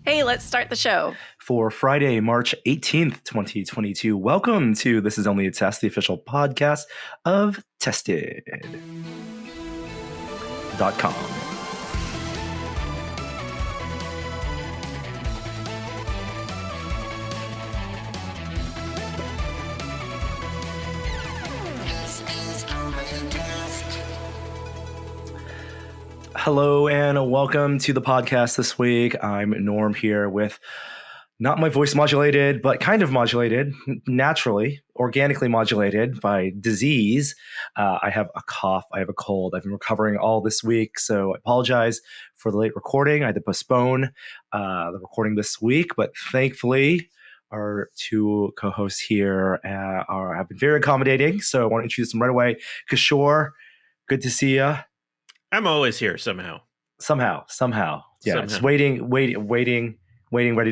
Hey, let's start the show. For Friday, March 18th, 2022. Welcome to This Is Only a Test, the official podcast of Tested.com. Hello and welcome to the podcast this week. I'm Norm here with not my voice modulated, but kind of modulated, naturally, organically modulated by disease. I have a cough. I have a cold. I've been recovering all this week, so I apologize for the late recording. I had to postpone the recording this week, but thankfully, our two co-hosts here have been very accommodating, so I want to introduce them right away. Kishore, good to see you. I'm always here somehow. Somehow. Yeah, just waiting, ready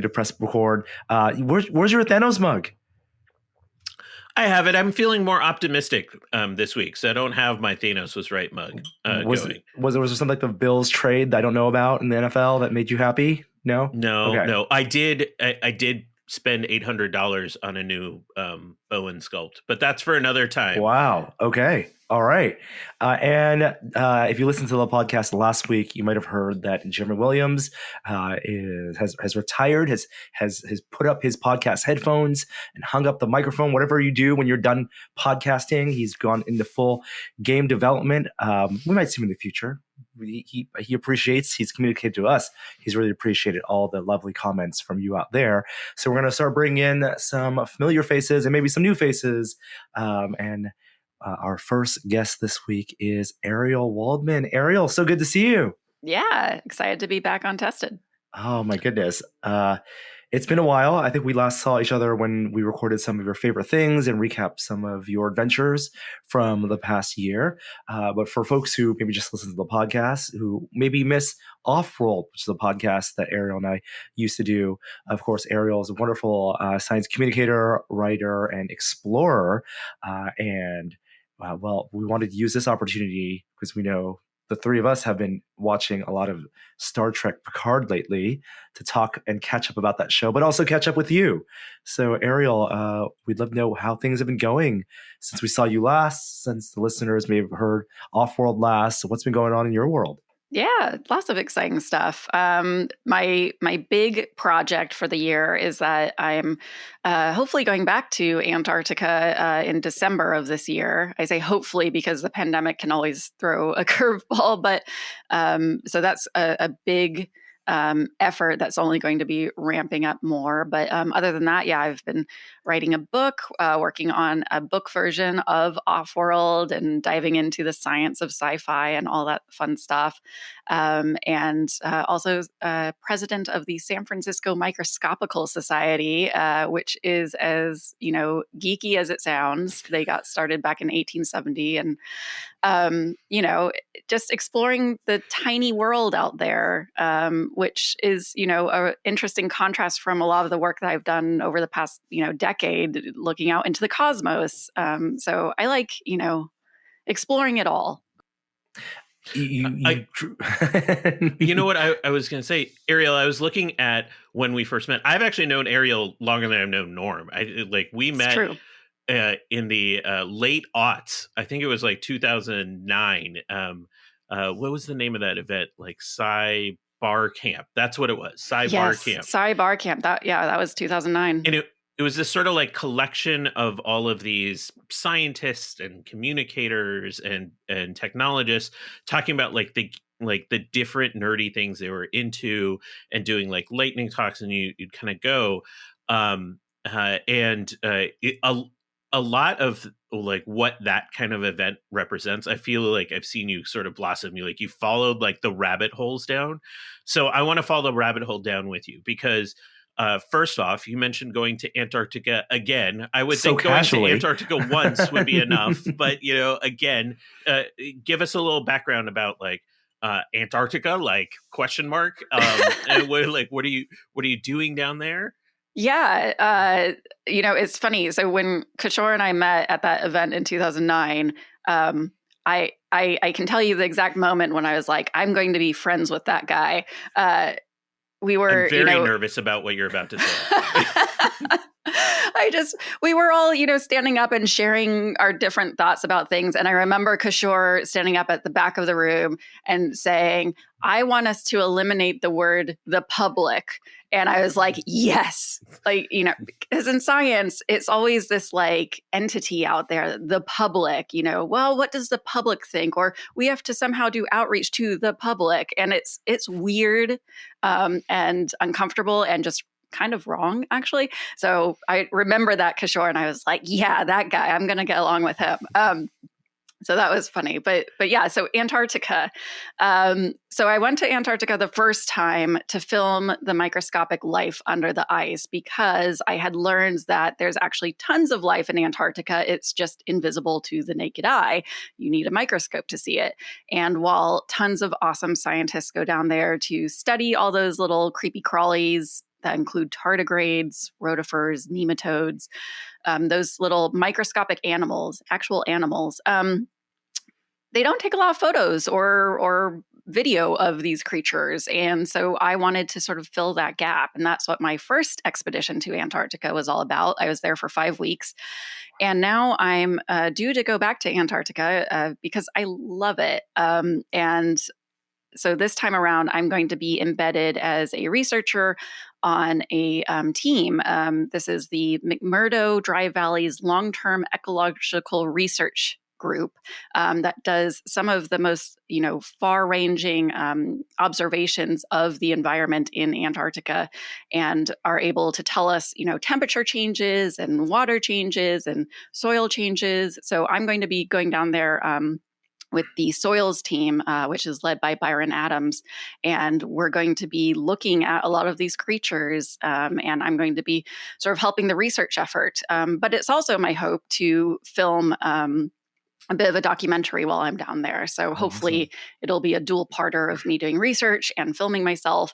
to press record. Where's your Thanos mug? I have it. I'm feeling more optimistic this week, so I don't have my Thanos was right mug Was going. there something like the Bills trade that I don't know about in the NFL that made you happy? No? No. I did spend $800 on a new Bowen sculpt, but that's for another time. Wow. Okay. All right. And if you listened to the podcast last week, you might have heard that Jeremy Williams has retired, has put up his podcast headphones and hung up the microphone. Whatever you do when you're done podcasting, he's gone into full game development. We might see him in the future. He appreciates, he's communicated to us, he's really appreciated all the lovely comments from you out there. So we're going to start bringing in some familiar faces and maybe some new faces. Our first guest this week is Ariel Waldman. Ariel, so good to see you. Yeah, excited to be back on Tested. Oh my goodness. It's been a while. I think we last saw each other when we recorded some of your favorite things and recapped some of your adventures from the past year. But for folks who maybe just listen to the podcast, who maybe miss Off-World, which is a podcast that Ariel and I used to do. Of course, Ariel is a wonderful science communicator, writer, and explorer. Well, we wanted to use this opportunity because we know the three of us have been watching a lot of Star Trek Picard lately to talk and catch up about that show, but also catch up with you. So Ariel, we'd love to know how things have been going since we saw you last, since the listeners may have heard Off-World last. So what's been going on in your world? Yeah, lots of exciting stuff. My big project for the year is that I'm hopefully going back to Antarctica in December of this year. I say hopefully because the pandemic can always throw a curveball, but so that's a big effort that's only going to be ramping up more. But other than that, yeah, I've been writing a book, working on a book version of Off-World and diving into the science of sci-fi and all that fun stuff. And also president of the San Francisco Microscopical Society, which is as, geeky as it sounds. They got started back in 1870 and, just exploring the tiny world out there, which is, an interesting contrast from a lot of the work that I've done over the past, decade, looking out into the cosmos. So I like, exploring it all. You know what I was going to say, Ariel, I was looking at when we first met. I've actually known Ariel longer than I've known Norm. We met in the late aughts. I think it was like 2009. What was the name of that event? Like Sci-Bar Camp. That's what it was. Sci-Bar Camp. Sci-Bar Camp. That was 2009. And it was this sort of like collection of all of these scientists and communicators and technologists talking about like the different nerdy things they were into and doing like lightning talks, and you'd kind of go a lot of like what that kind of event represents. I feel like I've seen you sort of blossom. You followed like the rabbit holes down. So I want to follow the rabbit hole down with you because first off, you mentioned going to Antarctica again. I would think casually. Going to Antarctica once would be enough. But, again, give us a little background about like Antarctica, like question mark. And what are you doing down there? Yeah. It's funny. So when Kishore and I met at that event in 2009, I can tell you the exact moment when I was like, I'm going to be friends with that guy. we were I'm very nervous about what you're about to say. We were all, standing up and sharing our different thoughts about things. And I remember Kishore standing up at the back of the room and saying, I want us to eliminate the word the public. And I was like, yes, because in science, it's always this entity out there, the public, well, what does the public think? Or we have to somehow do outreach to the public. And it's weird and uncomfortable and just kind of wrong, actually. So I remember that, Kishore, and I was like, yeah, that guy, I'm going to get along with him. So that was funny. But yeah, so Antarctica. So I went to Antarctica the first time to film the microscopic life under the ice because I had learned that there's actually tons of life in Antarctica. It's just invisible to the naked eye. You need a microscope to see it. And while tons of awesome scientists go down there to study all those little creepy crawlies that include tardigrades, rotifers, nematodes, those little microscopic animals, actual animals. They don't take a lot of photos or video of these creatures. And so I wanted to sort of fill that gap. And that's what my first expedition to Antarctica was all about. I was there for 5 weeks. And now I'm due to go back to Antarctica because I love it. And so this time around, I'm going to be embedded as a researcher on a team. This is the McMurdo Dry Valley's long-term ecological research group that does some of the most, far-ranging observations of the environment in Antarctica and are able to tell us, temperature changes and water changes and soil changes. So I'm going to be going down there with the soils team, which is led by Byron Adams. And we're going to be looking at a lot of these creatures, and I'm going to be sort of helping the research effort. But it's also my hope to film a bit of a documentary while I'm down there. So hopefully it'll be a dual parter of me doing research and filming myself,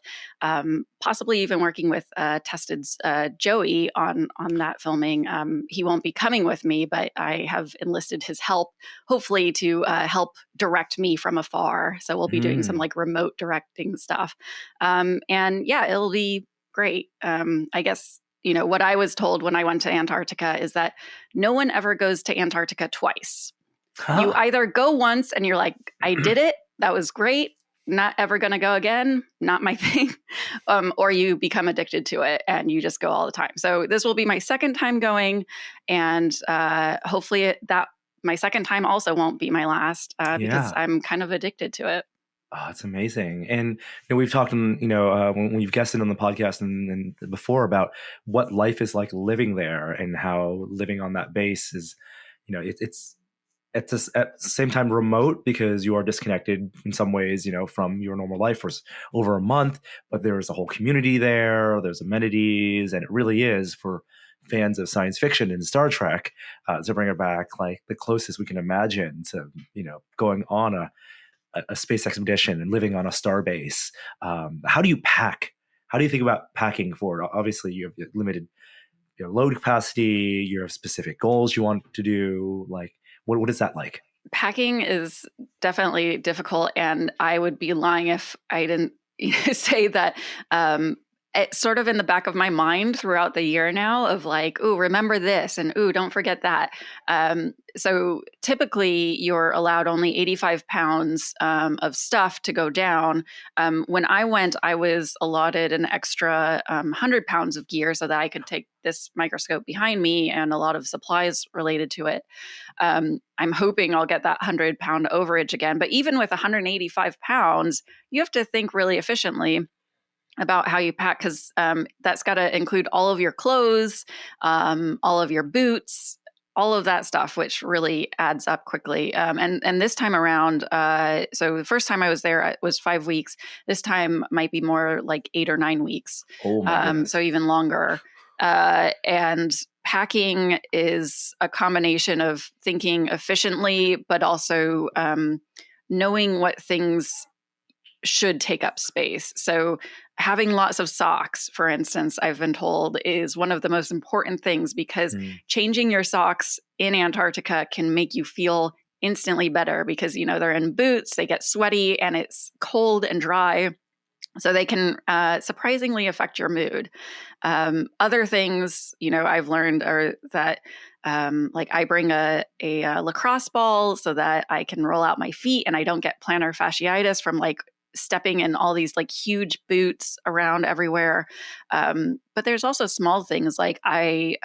possibly even working with Tested's Joey on that filming. He won't be coming with me, but I have enlisted his help, hopefully to help direct me from afar. So we'll be doing some remote directing stuff. And yeah, it'll be great. I guess, what I was told when I went to Antarctica is that no one ever goes to Antarctica twice. Huh? You either go once and you're like, I did it. That was great. Not ever going to go again. Not my thing. Or you become addicted to it and you just go all the time. So this will be my second time going. And hopefully that my second time also won't be my last because I'm kind of addicted to it. Oh, it's amazing. And we've talked, when we've guested on the podcast and before about what life is like living there and how living on that base is, it's at the same time remote because you are disconnected in some ways, from your normal life for over a month, but there's a whole community there, there's amenities, and it really is for fans of science fiction and Star Trek to bring it back like the closest we can imagine to, going on a space expedition and living on a star base. How do you pack? How do you think about packing for it? Obviously you have limited load capacity, you have specific goals you want to do. Like, what is that like? Packing is definitely difficult, and I would be lying if I didn't say that it's sort of in the back of my mind throughout the year now of like, ooh, remember this, and ooh, don't forget that. So typically you're allowed only 85 pounds of stuff to go down. When I went, I was allotted an extra 100 pounds of gear so that I could take this microscope behind me and a lot of supplies related to it. I'm hoping I'll get that 100-pound overage again. But even with 185 pounds, you have to think really efficiently about how you pack, because that's got to include all of your clothes, all of your boots, all of that stuff, which really adds up quickly. And this time around, so the first time I was there, it was 5 weeks. This time might be more like 8 or 9 weeks. Oh my goodness. So even longer. And packing is a combination of thinking efficiently, but also knowing what things should take up space. So having lots of socks, for instance, I've been told is one of the most important things, because changing your socks in Antarctica can make you feel instantly better because, they're in boots, they get sweaty and it's cold and dry. So they can surprisingly affect your mood. Other things, I've learned are that like I bring a lacrosse ball so that I can roll out my feet and I don't get plantar fasciitis from like stepping in all these like huge boots around everywhere. But there's also small things like I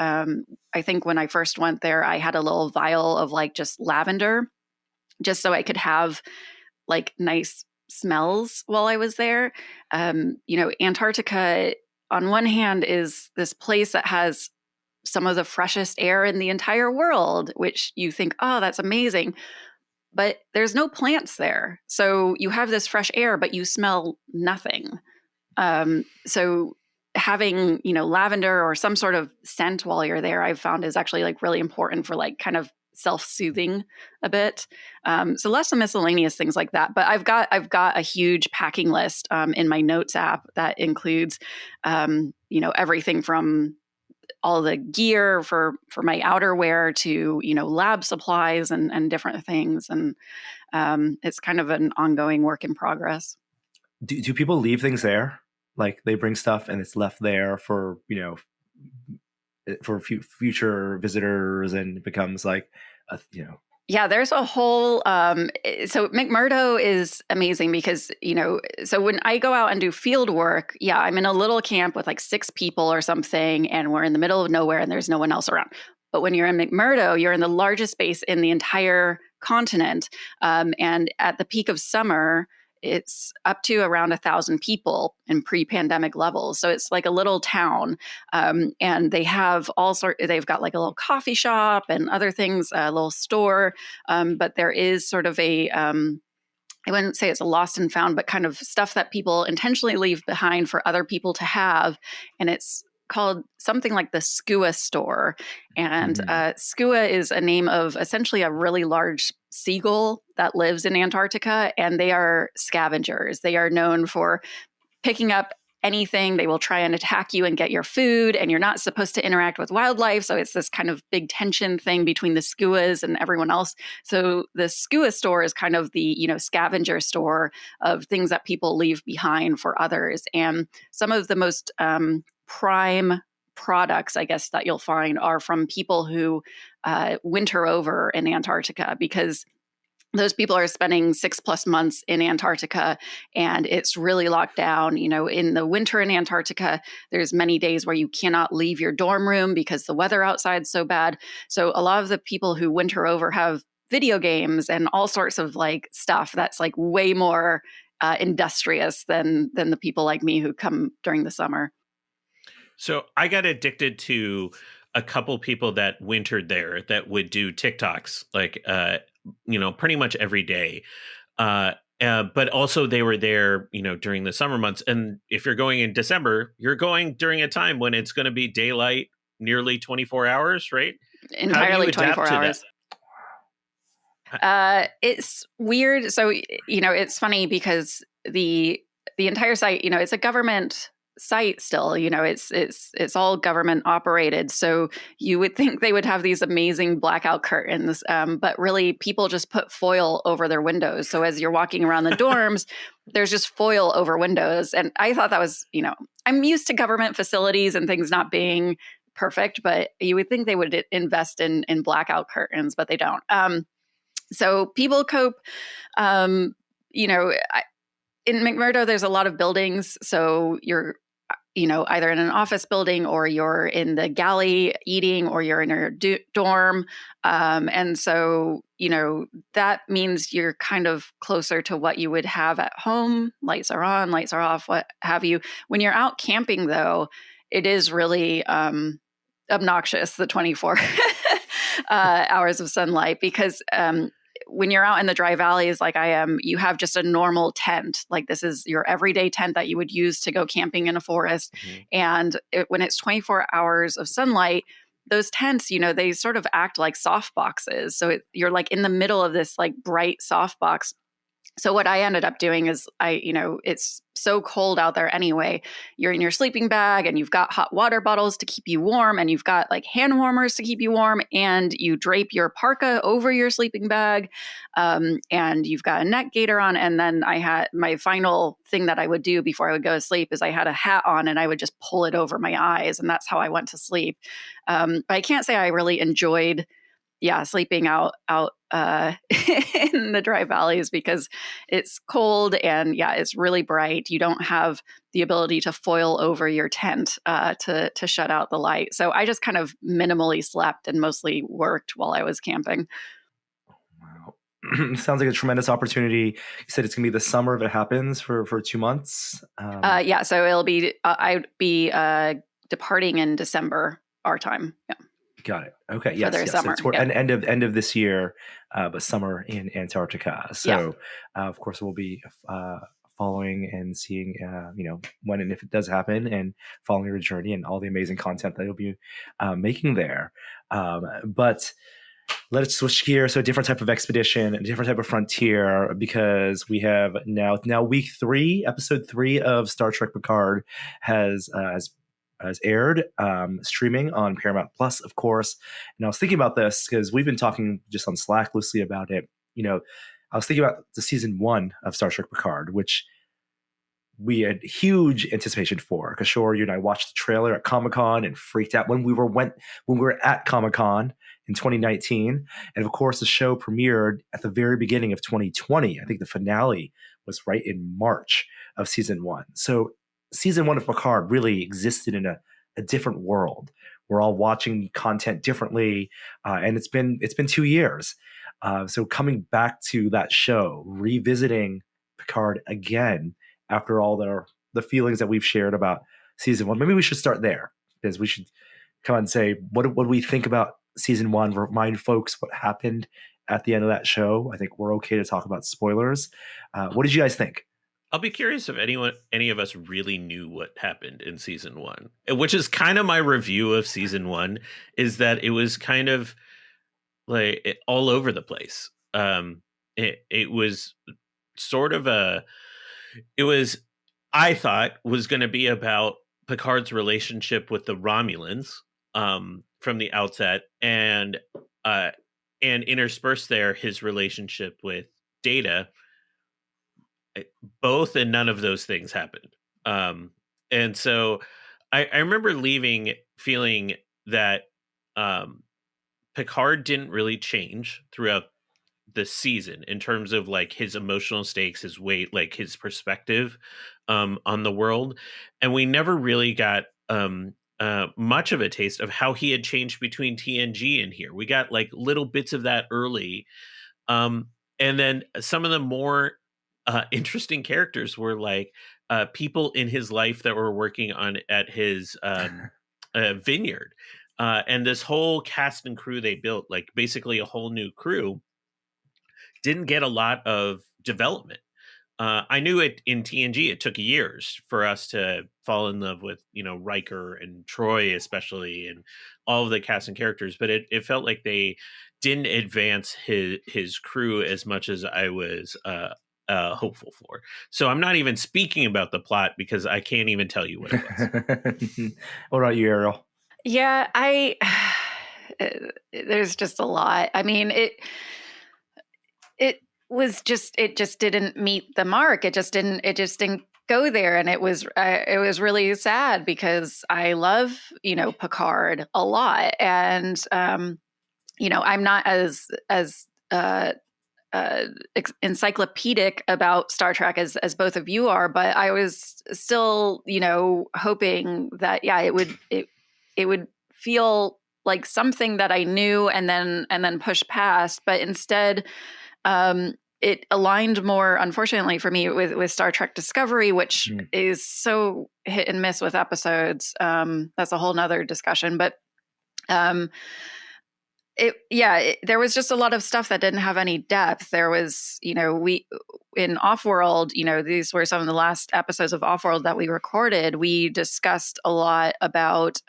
think when I first went there, I had a little vial of like just lavender, just so I could have like nice smells while I was there. Antarctica, on one hand, is this place that has some of the freshest air in the entire world, which you think, oh, that's amazing. But there's no plants there. So you have this fresh air, but you smell nothing. So having, lavender or some sort of scent while you're there, I've found is actually like really important for like kind of self-soothing a bit. So less of miscellaneous things like that. But I've got a huge packing list in my notes app that includes, everything from all the gear for my outerwear to, lab supplies and different things. And it's kind of an ongoing work in progress. Do people leave things there? Like they bring stuff and it's left there for, for future visitors, and it becomes like, Yeah, there's a whole, so McMurdo is amazing because, so when I go out and do field work, yeah, I'm in a little camp with like 6 people or something, and we're in the middle of nowhere and there's no one else around. But when you're in McMurdo, you're in the largest space in the entire continent. And at the peak of summer, it's up to around 1,000 people in pre-pandemic levels. So it's like a little town. And they have they've got like a little coffee shop and other things, a little store. But there is sort of I wouldn't say it's a lost and found, but kind of stuff that people intentionally leave behind for other people to have. And it's called something like the Skua store. And Skua is a name of essentially a really large seagull that lives in Antarctica, and they are scavengers. They are known for picking up anything. They will try and attack you and get your food, and you're not supposed to interact with wildlife. So it's this kind of big tension thing between the skuas and everyone else. So the Skua store is kind of the, scavenger store of things that people leave behind for others. And some of the most prime products, I guess, that you'll find are from people who winter over in Antarctica, because those people are spending 6+ months in Antarctica, and it's really locked down. In the winter in Antarctica, there's many days where you cannot leave your dorm room because the weather outside's so bad. So a lot of the people who winter over have video games and all sorts of like stuff that's like way more industrious than the people like me who come during the summer. So I got addicted to a couple people that wintered there that would do TikToks, like, pretty much every day. But also they were there, during the summer months. And if you're going in December, you're going during a time when it's going to be daylight nearly 24 hours, right? Entirely 24 hours. It's weird. So, it's funny because the entire site, it's a government site still, it's all government operated. So you would think they would have these amazing blackout curtains, but really people just put foil over their windows. So as you're walking around the dorms, there's just foil over windows. And I thought that was, I'm used to government facilities and things not being perfect, but you would think they would invest in blackout curtains, but they don't. So people cope, in McMurdo, there's a lot of buildings. So you're, either in an office building or you're in the galley eating or you're in your dorm. And so, that means you're kind of closer to what you would have at home. Lights are on, lights are off, what have you. When you're out camping, though, it is really obnoxious, the 24 hours of sunlight, because when you're out in the dry valleys like I am, you have just a normal tent. Like this is your everyday tent that you would use to go camping in a forest. Mm-hmm. And when it's 24 hours of sunlight, those tents, they sort of act like soft boxes. So you're like in the middle of this like bright soft box. So what I ended up doing is it's so cold out there anyway. You're in your sleeping bag and you've got hot water bottles to keep you warm, and you've got like hand warmers to keep you warm, and you drape your parka over your sleeping bag, and you've got a neck gaiter on. And then I had my final thing that I would do before I would go to sleep is I had a hat on and I would just pull it over my eyes, and that's how I went to sleep. But I can't say I really enjoyed sleeping out in the dry valleys, because it's cold and it's really bright. You don't have the ability to foil over your tent to shut out the light. So I just kind of minimally slept and mostly worked while I was camping. Wow. Sounds like a tremendous opportunity. You said it's gonna be the summer if it happens for 2 months. So it'll be I'd be departing in December our time. Yeah. Got it. Okay. Yes. Summer. So it's end of this year, but summer in Antarctica. So, of course, we'll be following and seeing, when and if it does happen, and following your journey and all the amazing content that you'll be making there. But let's switch gears to a different type of expedition, a different type of frontier, because we have now week 3, episode 3 of Star Trek Picard has aired, streaming on Paramount Plus, of course. And I was thinking about this because we've been talking just on Slack loosely about it. I was thinking about the season 1 of Star Trek Picard, which we had huge anticipation for. Because sure, you and I watched the trailer at Comic-Con and freaked out when we were at Comic-Con in 2019. And of course, the show premiered at the very beginning of 2020. I think the finale was right in March of season 1. So season 1 of Picard really existed in a different world. We're all watching content differently, and it's been 2 years. So coming back to that show, revisiting Picard again after all the feelings that we've shared about season 1, maybe we should start there, because we should come and say what do we think about season 1. Remind folks what happened at the end of that show. I think we're okay to talk about spoilers. What did you guys think? I'll be curious if any of us really knew what happened in season 1, which is kind of my review of season 1, is that it was kind of like all over the place. It was sort of I thought was going to be about Picard's relationship with the Romulans from the outset, and interspersed there his relationship with Data. Both and none of those things happened. And so I remember leaving feeling that Picard didn't really change throughout the season in terms of like his emotional stakes, his weight, like his perspective on the world. And we never really got much of a taste of how he had changed between TNG and here. We got like little bits of that early. And then some of the more interesting characters were like people in his life that were working at his vineyard, and this whole cast and crew they built, like basically a whole new crew, didn't get a lot of development. I knew it in TNG. It took years for us to fall in love with, Riker and Troy, especially, and all of the cast and characters. But it felt like they didn't advance his crew as much as I was hopeful for. So I'm not even speaking about the plot because I can't even tell you what it was. What about you, Ariel? Yeah, there's just a lot. I mean, it just didn't meet the mark. It just didn't go there. And it was really sad because I love, Picard a lot. And, I'm not as encyclopedic about Star Trek as both of you are, but I was still, hoping that, it would feel like something that I knew and then push past, but instead, it aligned more, unfortunately for me, with Star Trek Discovery, which is so hit and miss with episodes. That's a whole nother discussion, but there was just a lot of stuff that didn't have any depth. There was, we in Offworld, these were some of the last episodes of Offworld that we recorded. We discussed a lot about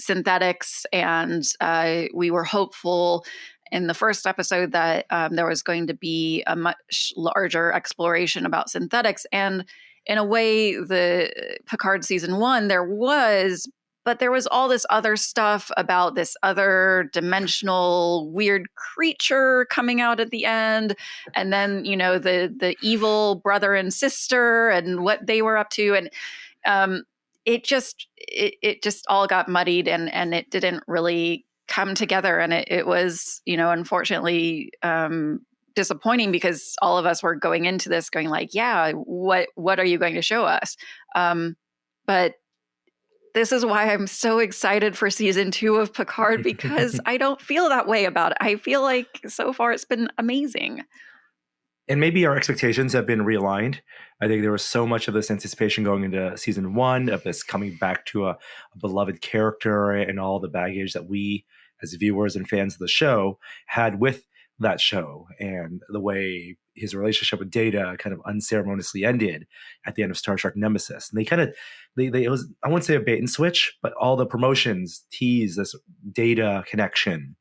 synthetics, and we were hopeful in the first episode that there was going to be a much larger exploration about synthetics. And in a way, the Picard season 1, there was, but there was all this other stuff about this other dimensional weird creature coming out at the end. And then, the evil brother and sister and what they were up to. And it just all got muddied and it didn't really come together. And it was, unfortunately, disappointing because all of us were going into this going like, yeah, what are you going to show us? But this is why I'm so excited for season 2 of Picard, because I don't feel that way about it. I feel like so far it's been amazing. And maybe our expectations have been realigned. I think there was so much of this anticipation going into season 1 of this coming back to a beloved character and all the baggage that we as viewers and fans of the show had with that show, and the way his relationship with Data kind of unceremoniously ended at the end of Star Trek Nemesis. And it was, I wouldn't say a bait and switch, but all the promotions tease this Data connection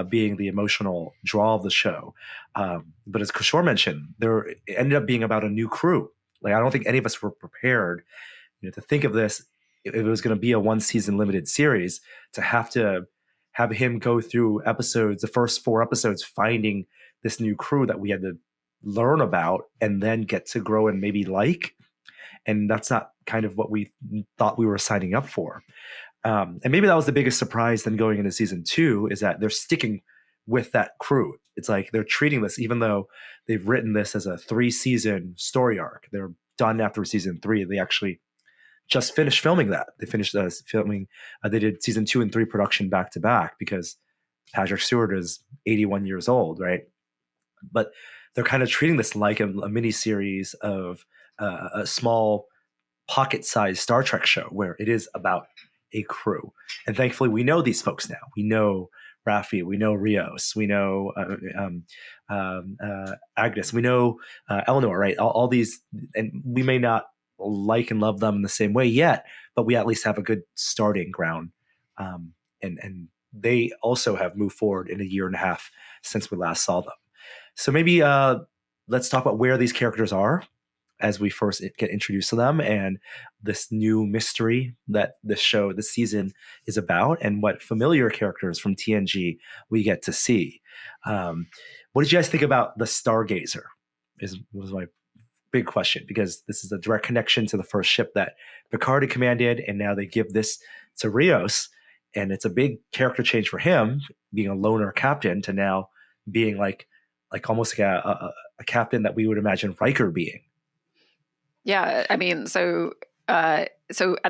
being the emotional draw of the show. But as Kishore mentioned, it ended up being about a new crew. Like, I don't think any of us were prepared, to think of this, if it was going to be a 1-season limited series, to have him go through the first 4 episodes, finding this new crew that we had to learn about and then get to grow and maybe like. And that's not kind of what we thought we were signing up for. And maybe that was the biggest surprise then going into season 2, is that they're sticking with that crew. It's like they're treating this, even though they've written this as a 3-season story arc, they're done after season 3. They actually just finished filming that. They finished filming. They did season 2 and 3 production back to back because Patrick Stewart is 81 years old, right? But they're kind of treating this like a mini series of a small pocket-sized Star Trek show where it is about a crew. And thankfully, we know these folks now. We know Raffi, we know Rios, we know Agnes, we know Eleanor, right? All these, and we may not like and love them in the same way yet, but we at least have a good starting ground. And they also have moved forward in a year and a half since we last saw them. So maybe let's talk about where these characters are as we first get introduced to them, and this new mystery that this season is about, and what familiar characters from TNG we get to see. What did you guys think about the Stargazer? Was my big question, because this is a direct connection to the first ship that Picard had commanded, and now they give this to Rios, and it's a big character change for him, being a loner captain to now being like almost like a captain that we would imagine Riker being. Yeah, I mean, so at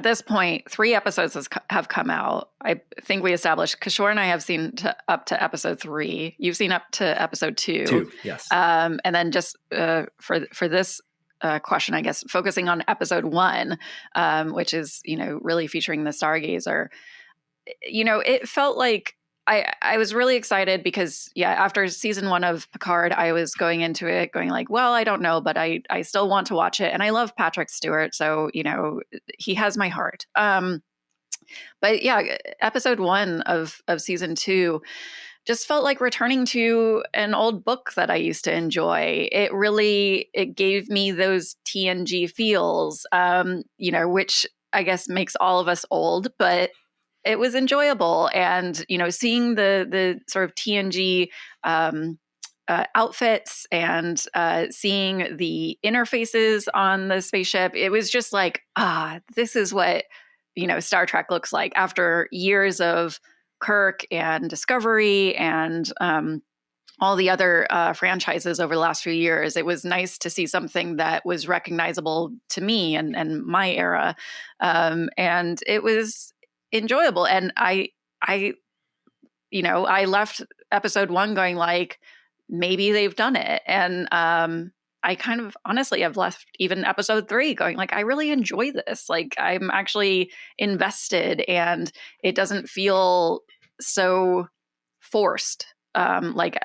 this point, 3 episodes have come out. I think we established Kishore and I have seen up to episode 3. You've seen up to episode 2. 2, yes. And then just for this question, I guess, focusing on episode 1, which is, really featuring the Stargazer. It felt like I was really excited because, after season 1 of Picard, I was going into it going like, well, I don't know, but I still want to watch it. And I love Patrick Stewart. So, he has my heart. But episode 1 of season 2 just felt like returning to an old book that I used to enjoy. It gave me those TNG feels, which I guess makes all of us old, but it was enjoyable. And, seeing the sort of TNG outfits and seeing the interfaces on the spaceship, it was just like, this is what, Star Trek looks like after years of Kirk and Discovery and all the other franchises over the last few years. It was nice to see something that was recognizable to me and my era. And it was enjoyable. And I left episode 1 going like, maybe they've done it. And I kind of honestly have left even episode 3 going like, I really enjoy this. Like, I'm actually invested and it doesn't feel so forced like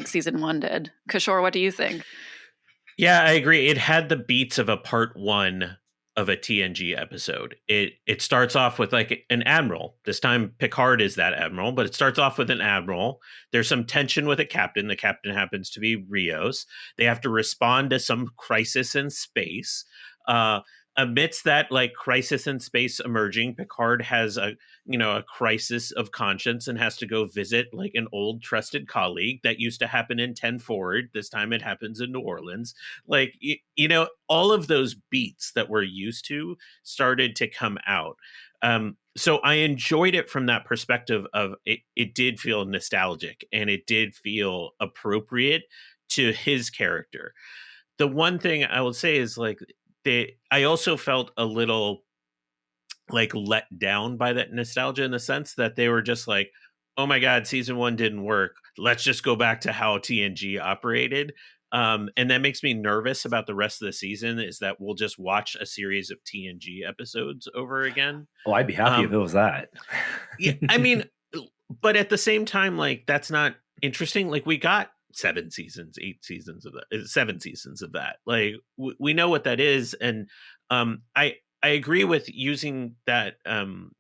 season 1 did. Kishore, what do you think? Yeah, I agree. It had the beats of a part 1 of a TNG episode. It starts off with like an admiral. This time Picard is that admiral, but it starts off with an admiral. There's some tension with a captain. The captain happens to be Rios. They have to respond to some crisis in space. Amidst that like crisis in space emerging, Picard has a crisis of conscience and has to go visit like an old trusted colleague. That used to happen in 10 Forward. This time it happens in New Orleans. Like, all of those beats that we're used to started to come out. So I enjoyed it from that perspective of it did feel nostalgic and it did feel appropriate to his character. The one thing I will say is like, I also felt a little like let down by that nostalgia in the sense that they were just like, oh my God, season 1 didn't work. Let's just go back to how TNG operated. And that makes me nervous about the rest of the season, is that we'll just watch a series of TNG episodes over again. Oh, I'd be happy if it was that. Yeah, I mean, but at the same time, like, that's not interesting. Like, we got 7 seasons, 8 seasons of that, 7 seasons of that. Like, we know what that is. And I agree with using that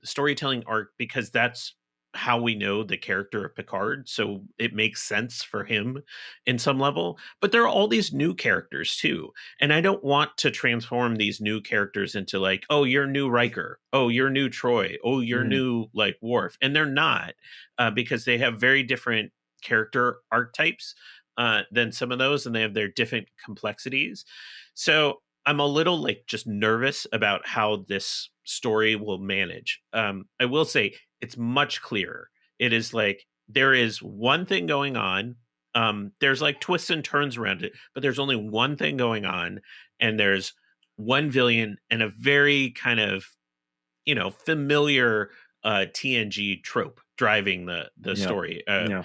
storytelling arc, because that's how we know the character of Picard. So it makes sense for him in some level. But there are all these new characters too. And I don't want to transform these new characters into like, oh, you're new Riker. Oh, you're new Troy. Oh, you're new like Worf. And they're not, because they have very different character archetypes than some of those, and they have their different complexities. So I'm a little like just nervous about how this story will manage. I will say it's much clearer. It is like there is one thing going on. There's like twists and turns around it, but there's only one thing going on, and there's one villain and a very kind of familiar TNG trope driving the story. And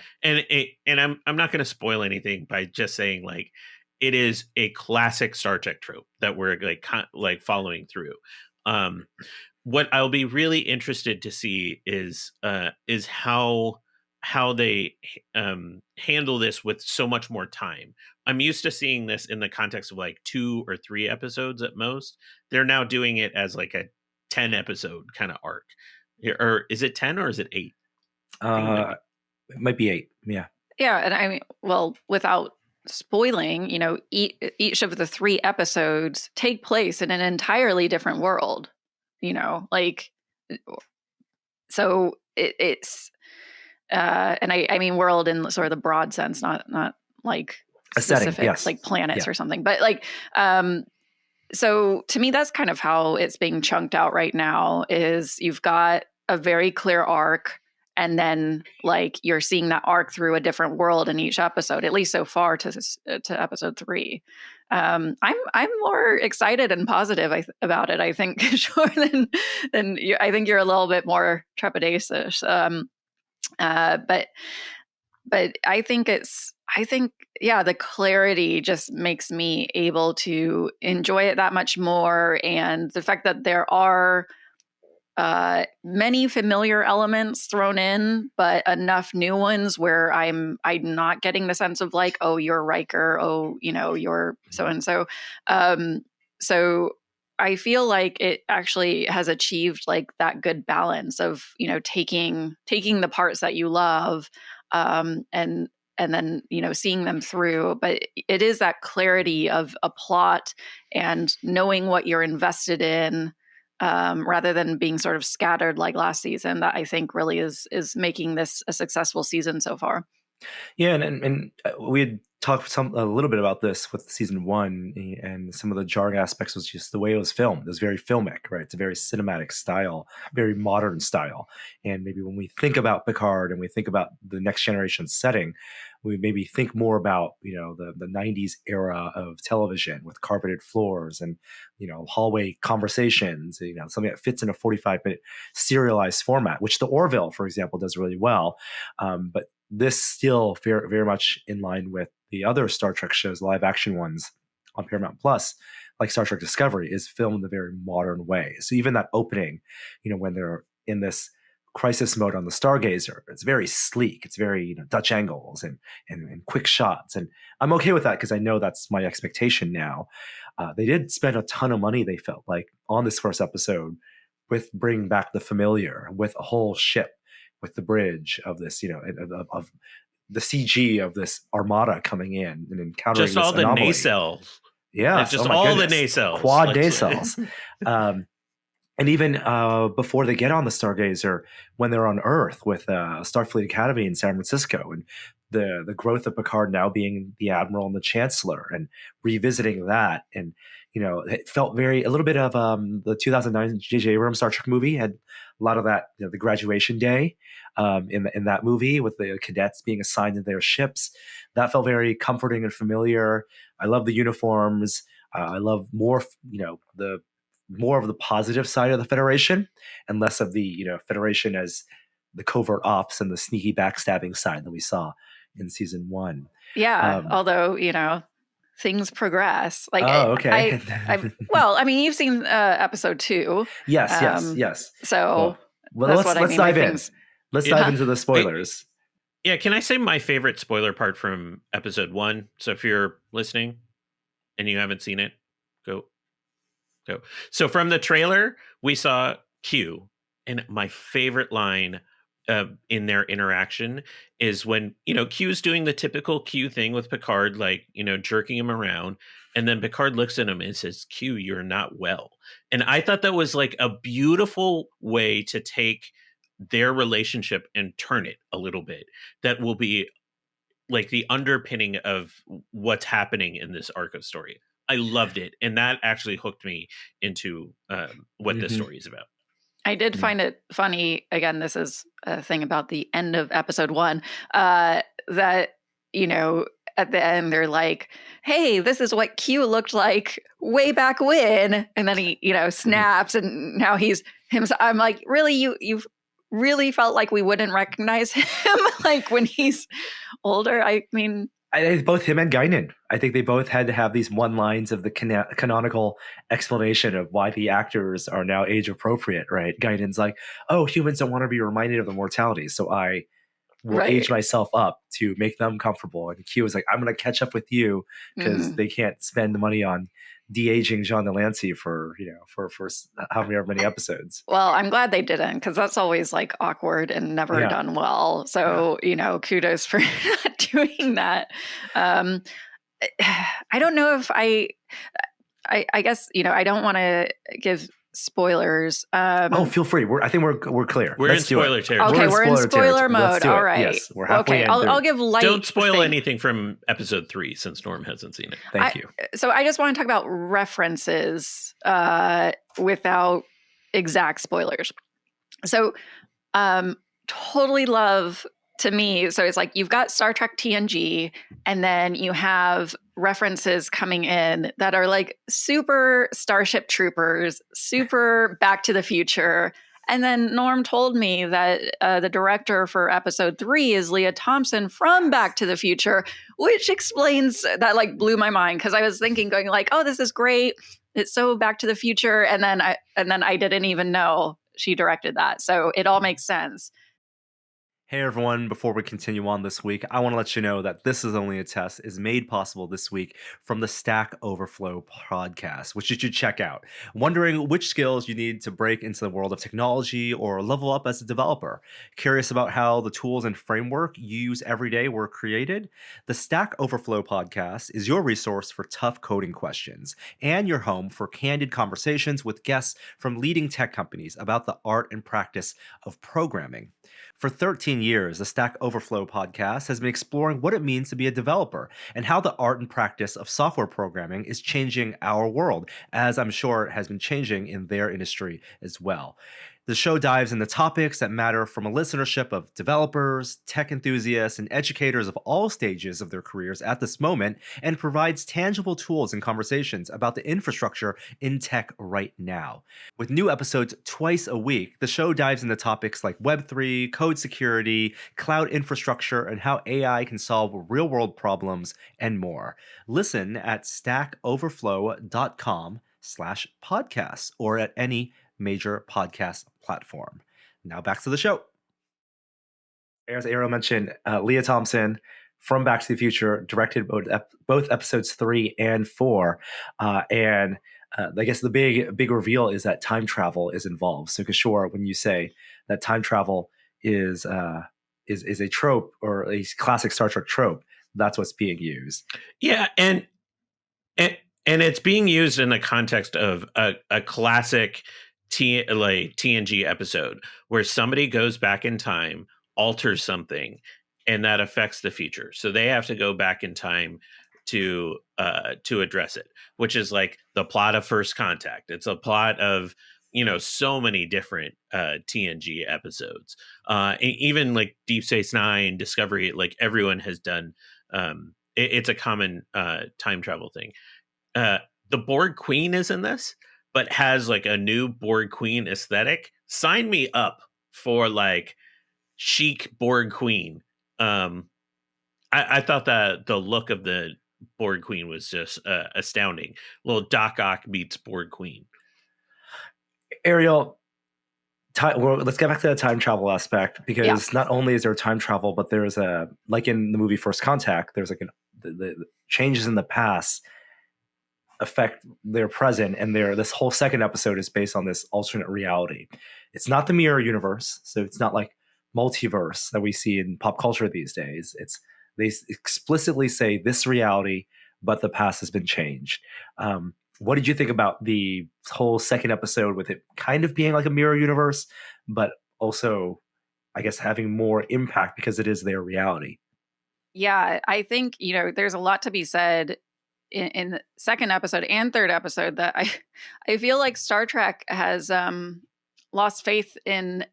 I'm not going to spoil anything by just saying like it is a classic Star Trek trope that we're like following through. What I'll be really interested to see is how they handle this with so much more time. I'm used to seeing this in the context of like 2 or 3 episodes at most. They're now doing it as like a 10 episode kind of arc. Or is it 10 or is it 8? It might be 8. Yeah. Yeah. And I mean, well, without spoiling, each of the 3 episodes take place in an entirely different world, like, so it's, and I mean, world in sort of the broad sense, not like a specifics, setting, yes. like planets or something, but like, so to me, that's kind of how it's being chunked out right now. Is you've got a very clear arc, and then like you're seeing that arc through a different world in each episode, at least so far to episode 3. I'm more excited and positive about it, I think, sure, than you. I think you're a little bit more trepidatious. But I think the clarity just makes me able to enjoy it that much more. And the fact that there are many familiar elements thrown in, but enough new ones where I'm not getting the sense of like, oh, you're Riker, oh, you're so and so. So I feel like it actually has achieved like that good balance of taking the parts that you love, and then seeing them through. But it is that clarity of a plot and knowing what you're invested in, rather than being sort of scattered like last season, that I think really is making this a successful season so far. Yeah, and we had talked a little bit about this with season 1, and some of the jarring aspects was just the way it was filmed. It was very filmic, right? It's a very cinematic style, very modern style. And maybe when we think about Picard and we think about the Next Generation setting, we maybe think more about the 90s era of television with carpeted floors and hallway conversations, something that fits in a 45-minute serialized format, which the Orville, for example, does really well. But this still very, very much in line with the other Star Trek shows, live action ones on Paramount Plus, like Star Trek Discovery, is filmed in a very modern way. So even that opening, when they're in this crisis mode on the Stargazer. It's very sleek. It's very Dutch angles and quick shots, and I'm okay with that because I know that's my expectation now. They did spend a ton of money, they felt like, on this first episode with bringing back the familiar, with a whole ship, with the bridge of this, of the CG of this armada coming in and encountering just all this the anomaly. nacelles. Yeah, just all the nacelles, quad nacelles. And even before they get on the Stargazer, when they're on Earth with Starfleet Academy in San Francisco, and the growth of Picard now being the Admiral and the Chancellor, and revisiting that, and it felt a little bit of the 2009 J.J. Abrams Star Trek movie had a lot of that, the graduation day in that movie with the cadets being assigned to their ships. That felt very comforting and familiar. I love the uniforms. I love more of the positive side of the Federation and less of the Federation as the covert ops and the sneaky backstabbing side that we saw in season 1. Yeah, although things progress. Like, okay. Well, I mean, you've seen episode 2. Yes. So let's dive in. Let's dive into the spoilers. Yeah, can I say my favorite spoiler part from episode 1? So if you're listening and you haven't seen it, go. So from the trailer, we saw Q, and my favorite line in their interaction is when Q's doing the typical Q thing with Picard, like jerking him around, and then Picard looks at him and says, "Q, you're not well." And I thought that was like a beautiful way to take their relationship and turn it a little bit. That will be like the underpinning of what's happening in this arc of story. I loved it, and that actually hooked me into what this story is about. I did find it funny. Again, this is a thing about the end of episode 1, that at the end they're like, "Hey, this is what Q looked like way back when," and then he snaps, and now he's him. I'm like, really, you've really felt like we wouldn't recognize him like when he's older? I mean, both him and Guinan. I think they both had to have these one lines of the canonical explanation of why the actors are now age appropriate, right? Guinan's like, "Oh, humans don't want to be reminded of the mortality, so I will age myself up to make them comfortable." And Q is like, "I'm going to catch up with you because they can't spend the money on de-aging Jean Delancey for however many episodes." Well, I'm glad they didn't, because that's always like awkward and never done well. So, kudos for not doing that. I don't know if I guess, I don't want to give spoilers. Feel free. I think we're clear. We're in spoiler territory. Okay, we're in spoiler mode. All right. Yes, we're halfway. Okay, I'll give light. Don't spoil anything from episode 3 since Norm hasn't seen it. Thank you. So I just want to talk about references without exact spoilers. So totally love, to me, so it's like you've got Star Trek TNG, and then you have references coming in that are like super Starship Troopers, super Back to the Future. And then Norm told me that the director for episode 3 is Leah Thompson from Back to the Future, which explains that, like, blew my mind, because I was thinking, going like, "Oh, this is great. It's so Back to the Future." And then I didn't even know she directed that. So it all makes sense. Hey everyone, before we continue on this week, I want to let you know that This Is Only a Test is made possible this week from the Stack Overflow podcast, which you should check out. Wondering which skills you need to break into the world of technology or level up as a developer? Curious about how the tools and framework you use every day were created? The Stack Overflow podcast is your resource for tough coding questions and your home for candid conversations with guests from leading tech companies about the art and practice of programming. For 13 years, the Stack Overflow podcast has been exploring what it means to be a developer and how the art and practice of software programming is changing our world, as I'm sure it has been changing in their industry as well. The show dives into topics that matter from a listenership of developers, tech enthusiasts, and educators of all stages of their careers at this moment, and provides tangible tools and conversations about the infrastructure in tech right now. With new episodes twice a week, the show dives into topics like Web3, code security, cloud infrastructure, and how AI can solve real-world problems, and more. Listen at stackoverflow.com/podcasts or at any major podcast platform. Now back to the show. As Ariel mentioned, Leah Thompson from Back to the Future directed both episodes 3 and 4. And I guess the big reveal is that time travel is involved. So Kishore, when you say that time travel is a trope or a classic Star Trek trope, that's what's being used. Yeah, and it's being used in the context of a classic TNG episode where somebody goes back in time, alters something, and that affects the future. So they have to go back in time to address it, which is like the plot of First Contact. It's a plot of so many different TNG episodes, even like Deep Space Nine, Discovery. Like everyone has done. It's a common time travel thing. The Borg Queen is in this, but has like a new Borg Queen aesthetic. Sign me up for like chic Borg Queen. I thought that the look of the Borg Queen was just astounding. Little Doc Ock meets Borg Queen. Ariel, let's get back to the time travel aspect, because not only is there time travel, but there's like in the movie First Contact, there's like the changes in the past affect their present, and this whole second episode is based on this alternate reality. It's not the mirror universe, so it's not like multiverse that we see in pop culture these days. They explicitly say this reality, but the past has been changed. What did you think about the whole second episode with it kind of being like a mirror universe, but also, I guess, having more impact because it is their reality? Yeah, I think, there's a lot to be said in the second episode and third episode that I feel like Star Trek has lost faith in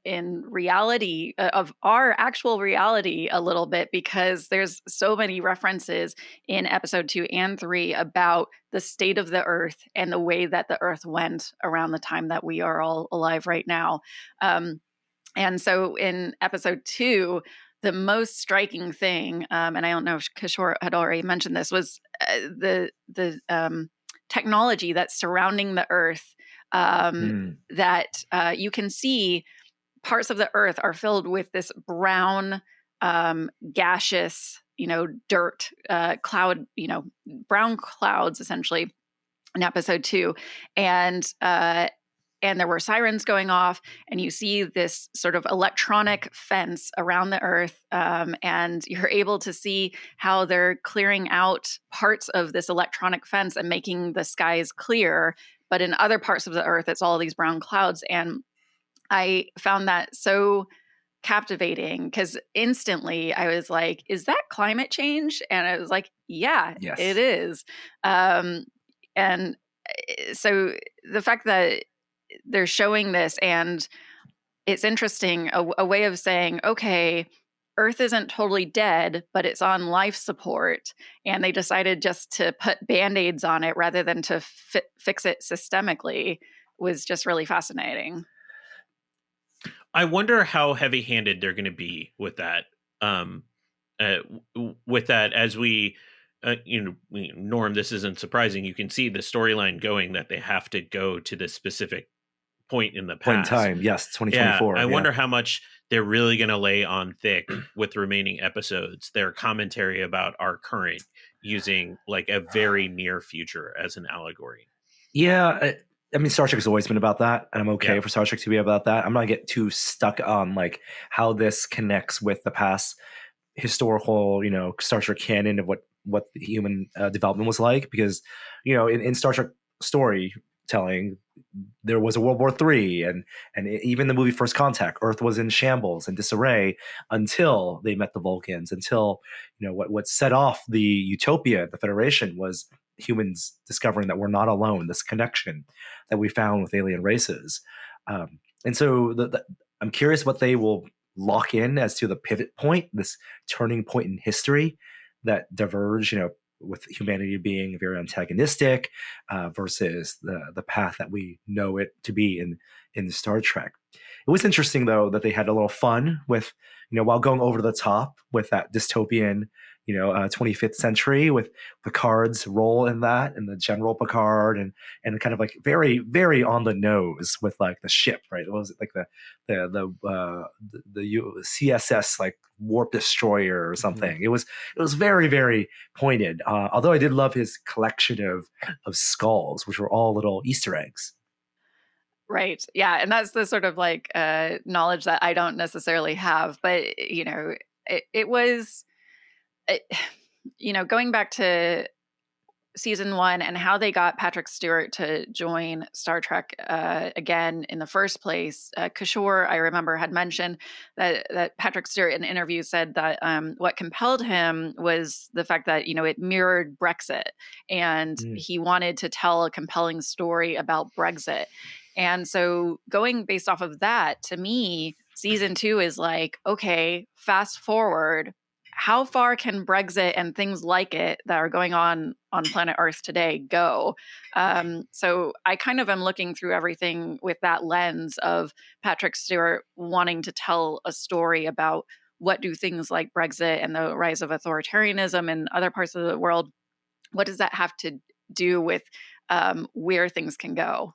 reality, of our actual reality a little bit, because there's so many references in episode 2 and 3 about the state of the Earth and the way that the Earth went around the time that we are all alive right now. And so in episode 2, the most striking thing, and I don't know if Kishore had already mentioned this, was the technology that's surrounding the Earth, that you can see parts of the Earth are filled with this brown, gaseous, dirt, cloud, brown clouds, essentially, in episode 2. And there were sirens going off, and you see this sort of electronic fence around the Earth, and you're able to see how they're clearing out parts of this electronic fence and making the skies clear. But in other parts of the Earth, it's all these brown clouds. And I found that so captivating, because instantly I was like, is that climate change? And I was like, yeah, yes, it is. And so the fact that they're showing this, and it's interesting, a way of saying, okay, Earth isn't totally dead, but it's on life support. And they decided just to put Band-Aids on it rather than to fix it systemically, was just really fascinating. I wonder how heavy-handed they're going to be with that. As we, Norm, this isn't surprising. You can see the storyline going that they have to go to this specific point in the past. Point in time, yes, 2024. Yeah, I wonder how much they're really going to lay on thick with the remaining episodes, their commentary about our current, using like a very near future as an allegory. Yeah, I mean, Star Trek has always been about that, and I'm okay for Star Trek to be about that. I'm not going to get too stuck on like how this connects with the past historical, Star Trek canon of what the human development was like, because, in Star Trek storytelling, there was a World War III, and even the movie First Contact, Earth was in shambles and disarray until they met the Vulcans, until, what set off the utopia, the Federation, was humans discovering that we're not alone, this connection that we found with alien races. And so I'm curious what they will lock in as to the pivot point, this turning point in history that diverge, with humanity being very antagonistic versus the path that we know it to be in Star Trek. It was interesting, though, that they had a little fun with, while going over the top with that dystopian, 25th century, with Picard's role in that, and the General Picard, and kind of like very, very on the nose with like the ship, right? What was it, like the CSS, like warp destroyer or something? Mm-hmm. It was very, very pointed. Although I did love his collection of skulls, which were all little Easter eggs. Right. Yeah. And that's the sort of like knowledge that I don't necessarily have. But, it was, going back to season 1 and how they got Patrick Stewart to join Star Trek again in the first place. Kishore, I remember, had mentioned that Patrick Stewart in interviews said that what compelled him was the fact that, it mirrored Brexit, and he wanted to tell a compelling story about Brexit. And so going based off of that, to me, season 2 is like, okay, fast forward. How far can Brexit and things like it that are going on planet Earth today go? So I kind of am looking through everything with that lens of Patrick Stewart wanting to tell a story about what do things like Brexit and the rise of authoritarianism in other parts of the world, what does that have to do with where things can go?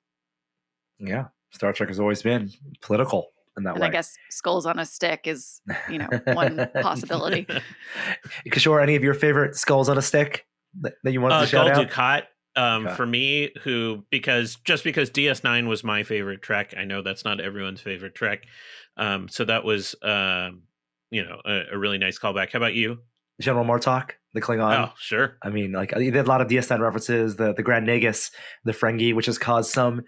Yeah, Star Trek has always been political in that way. I guess skulls on a stick is, one possibility. Kishore, any of your favorite skulls on a stick that you wanted to shout out? Dukat, for me, because DS9 was my favorite Trek. I know that's not everyone's favorite Trek. So that was, a really nice callback. How about you? General Martok, the Klingon. Oh, sure. I mean, like, they had a lot of DS9 references. The Grand Nagus, the Ferengi, which has caused some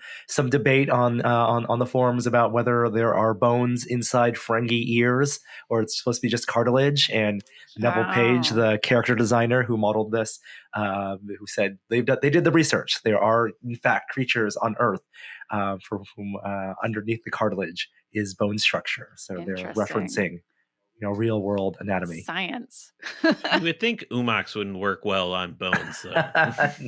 debate on the forums about whether there are bones inside Ferengi ears or it's supposed to be just cartilage. And Neville Page, the character designer who modeled this, who said they did the research. There are in fact creatures on Earth for whom underneath the cartilage is bone structure. So they're referencing real world anatomy. Science. You would think Umox wouldn't work well on bones.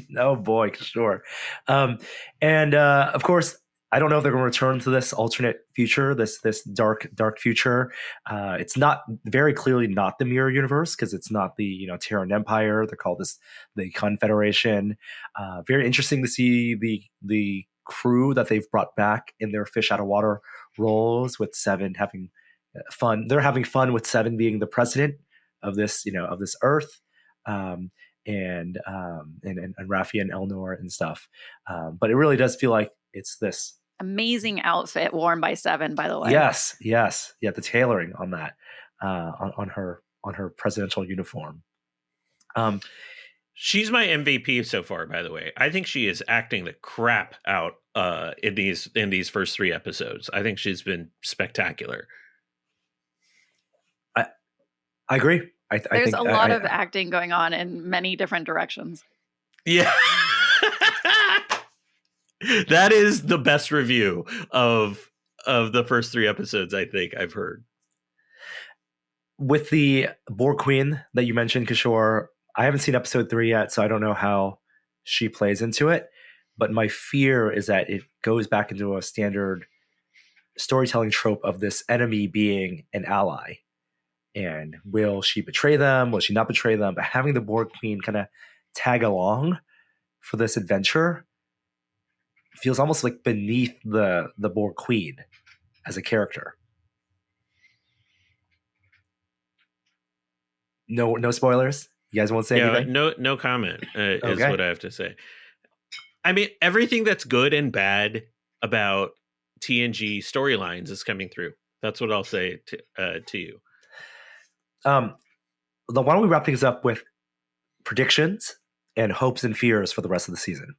No, boy, sure. And of course, I don't know if they're going to return to this alternate future, this dark future. It's not very clearly not the Mirror Universe, because it's not the Terran Empire. They're called the Confederation. Very interesting to see the crew that they've brought back in their fish out of water roles, with Seven having fun. They're having fun with Seven being the president of this Earth, and Raffi and Elnor and stuff. But it really does feel like it's this amazing outfit worn by Seven, by the way. Yes. Yeah, the tailoring on that, on her presidential uniform. She's my MVP so far, by the way. I think she is acting the crap out in these first 3 episodes. I think she's been spectacular. I agree. There's a lot of acting going on in many different directions. Yeah. That is the best review of the first 3 episodes I think I've heard. With the Borg Queen that you mentioned, Kishore, I haven't seen episode 3 yet, so I don't know how she plays into it. But my fear is that it goes back into a standard storytelling trope of this enemy being an ally. And will she betray them? Will she not betray them? But having the Borg Queen kind of tag along for this adventure feels almost like beneath the Borg Queen as a character. No spoilers? You guys won't say anything? No comment is what I have to say. I mean, everything that's good and bad about TNG storylines is coming through. That's what I'll say to you. Why don't we wrap things up with predictions and hopes and fears for the rest of the season?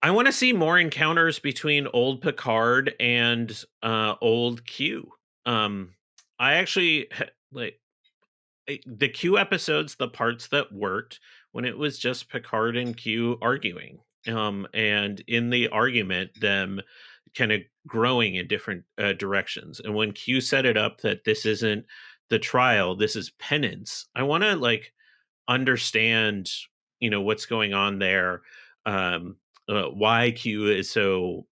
I want to see more encounters between old Picard and old Q. I actually like the Q episodes, the parts that worked when it was just Picard and Q arguing. And in the argument, them kind of growing in different directions. And when Q set it up that this isn't the trial, this is penance, I want to understand, what's going on there. Why Q is so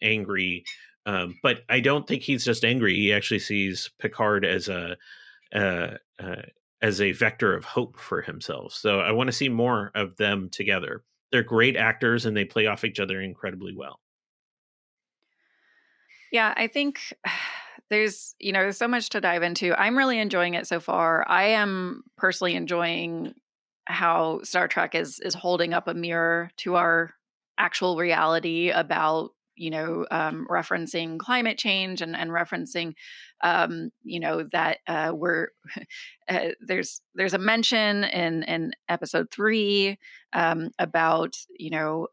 angry But I don't think he's just angry. He actually sees Picard as uh, a vector of hope for himself. So I want to see more of them together. They're great actors and they play off each other incredibly well. Yeah, I think there's so much to dive into. I'm really enjoying it so far. I am personally enjoying how Star Trek is holding up a mirror to our actual reality about referencing climate change and referencing that we're there's a mention in episode 3 about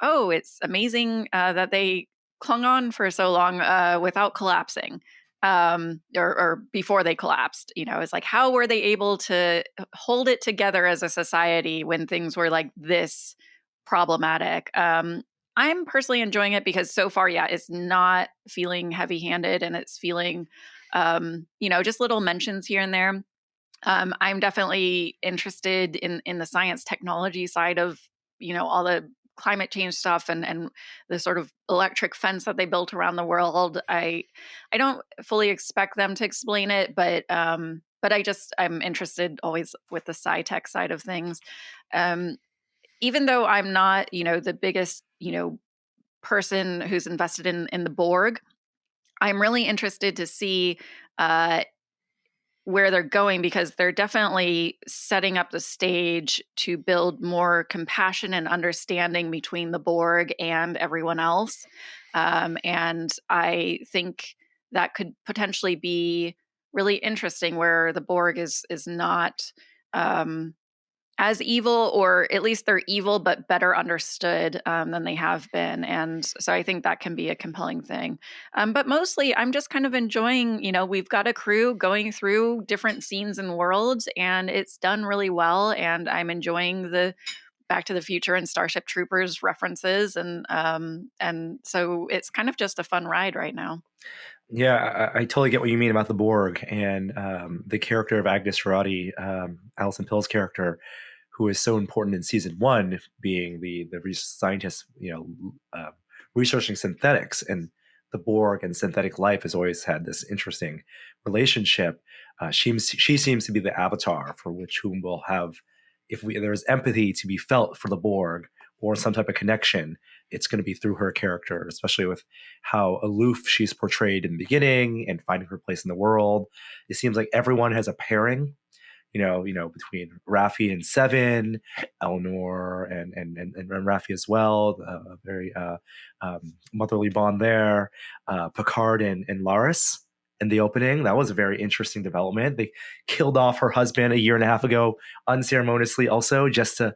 oh, it's amazing that they clung on for so long without collapsing, or before they collapsed. It's like, how were they able to hold it together as a society when things were like this problematic? I'm personally enjoying it because so far, yeah, it's not feeling heavy-handed, and it's feeling just little mentions here and there. I'm definitely interested in the science technology side of all the climate change stuff and the sort of electric fence that they built around the world. I don't fully expect them to explain it, but I'm interested always with the sci-tech side of things. Even though I'm not the biggest person who's invested in the Borg, I'm really interested to see where they're going, because they're definitely setting up the stage to build more compassion and understanding between the Borg and everyone else. And I think that could potentially be really interesting, where the Borg is not as evil, or at least they're evil but better understood than they have been. And so I think that can be a compelling thing. But mostly I'm just kind of enjoying, we've got a crew going through different scenes and worlds, and it's done really well. And I'm enjoying the Back to the Future and Starship Troopers references. And so it's kind of just a fun ride right now. Yeah, I totally get what you mean about the Borg and the character of Agnes Jurati, Alison Pill's character, who is so important in season 1, being the scientist, researching synthetics, and the Borg and synthetic life has always had this interesting relationship. She seems to be the avatar for whom we'll have, if there's empathy to be felt for the Borg or some type of connection, it's going to be through her character, especially with how aloof she's portrayed in the beginning and finding her place in the world. It seems like everyone has a pairing, between Raffi and Seven, Eleanor and Raffi as well. A very motherly bond there. Picard and Laris in the opening. That was a very interesting development. They killed off her husband a year and a half ago unceremoniously, also just to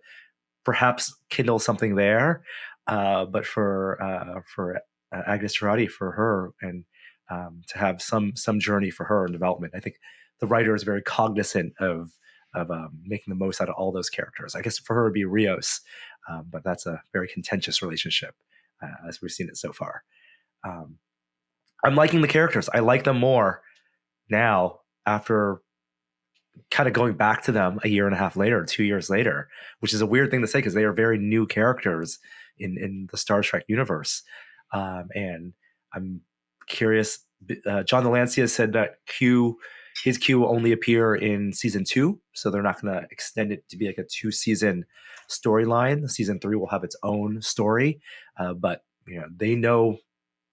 perhaps kindle something there. But for Agnes Jurati, for her, and to have some journey for her in development, I think the writer is very cognizant of making the most out of all those characters. I guess for her it'd be Rios, but that's a very contentious relationship as we've seen it so far. I'm liking the characters. I like them more now after kind of going back to them a year and a half later, 2 years later, which is a weird thing to say because they are very new characters in the Star Trek universe. And I'm curious. John Delancey has said that his Q will only appear in season 2, so they're not going to extend it to be like a 2-season storyline. Season 3 will have its own story, but they know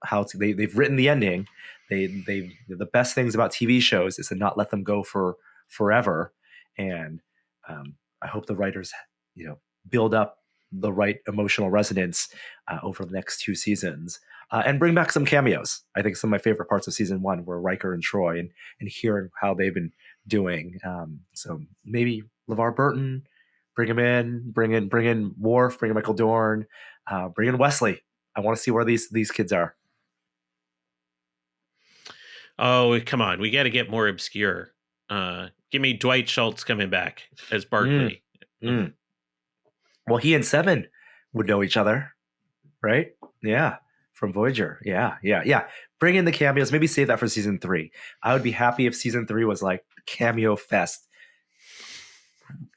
how to. They've written the ending. The best things about TV shows is to not let them go for forever, and I hope the writers build up the right emotional resonance over the next 2 seasons, and bring back some cameos. I think some of my favorite parts of season 1 were Riker and Troy, and hearing how they've been doing. So maybe LeVar Burton, bring him in, bring in Worf, bring in Michael Dorn, bring in Wesley. I want to see where these kids are. Oh, come on. We got to get more obscure. Give me Dwight Schultz coming back as Barclay. Well, he and Seven would know each other, right? Yeah, from Voyager. Yeah. Bring in the cameos. Maybe save that for season 3. I would be happy if season 3 was like cameo fest,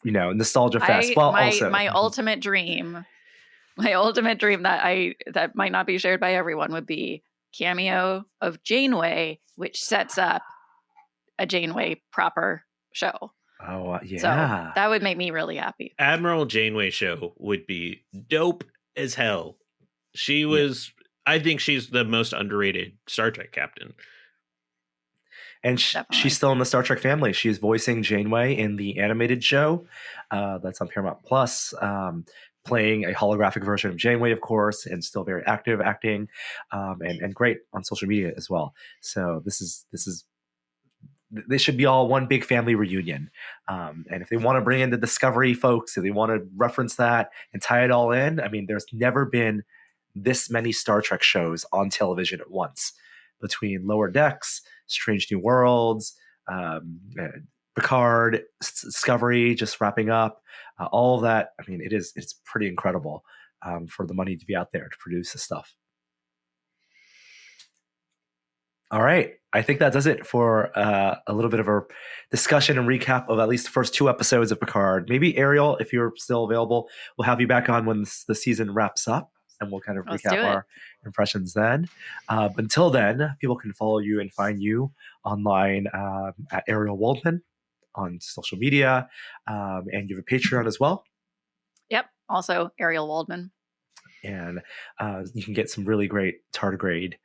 nostalgia fest. My ultimate dream that might not be shared by everyone would be cameo of Janeway, which sets up a Janeway proper show. Oh, yeah. So that would make me really happy. Admiral Janeway show would be dope as hell. She was, I think she's the most underrated Star Trek captain. And she's still in the Star Trek family. She's voicing Janeway in the animated show that's on Paramount Plus, playing a holographic version of Janeway, of course, and still very active acting, and great on social media as well. So they should be all one big family reunion. And if they want to bring in the Discovery folks, if they want to reference that and tie it all in, I mean, there's never been this many Star Trek shows on television at once, between Lower Decks, Strange New Worlds, Picard, Discovery, just wrapping up, all of that. I mean, it's pretty incredible for the money to be out there to produce this stuff. All right. I think that does it for a little bit of a discussion and recap of at least the first 2 episodes of Picard. Maybe Ariel, if you're still available, we'll have you back on when the season wraps up, and we'll kind of recap our impressions then. But until then, people can follow you and find you online at Ariel Waldman on social media, and you have a Patreon as well. Yep. Also Ariel Waldman. And you can get some really great tardigrade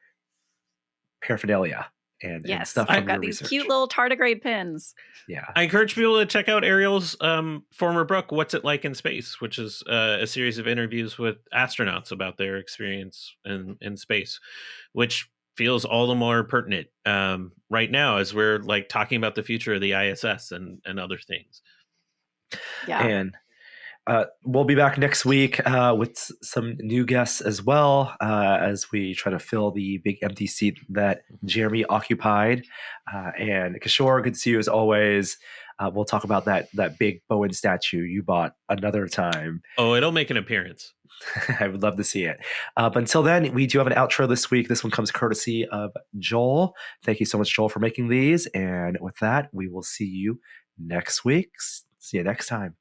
paraphernalia and stuff. I've got these cute little tardigrade pins. Yeah, I encourage people to check out Ariel's former book, "What's It Like in Space," which is a series of interviews with astronauts about their experience in space, which feels all the more pertinent right now as we're like talking about the future of the ISS and other things. Yeah. And we'll be back next week with some new guests as well, as we try to fill the big empty seat that Jeremy occupied. And Kishore, good to see you as always. We'll talk about that big Bowen statue you bought another time. Oh, it'll make an appearance. I would love to see it. But until then, we do have an outro this week. This one comes courtesy of Joel. Thank you so much, Joel, for making these. And with that, we will see you next week. See you next time.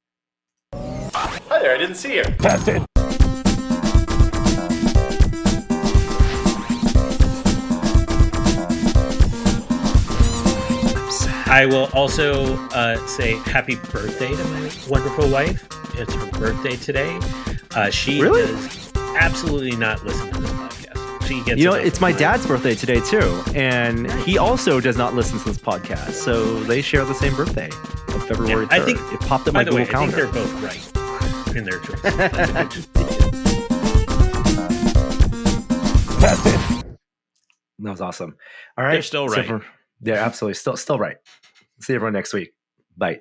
Hi there, I didn't see you. That's it. I will also say happy birthday to my wonderful wife. It's her birthday today. She does absolutely not listen to this podcast. She gets it's my dad's birthday today too, and he also does not listen to this podcast. So they share the same birthday of February 3rd. I think it popped up my Google calendar. I think they're both right in their choices. That was awesome. All right, they're still right. Yeah, absolutely, still right. See everyone next week. Bye.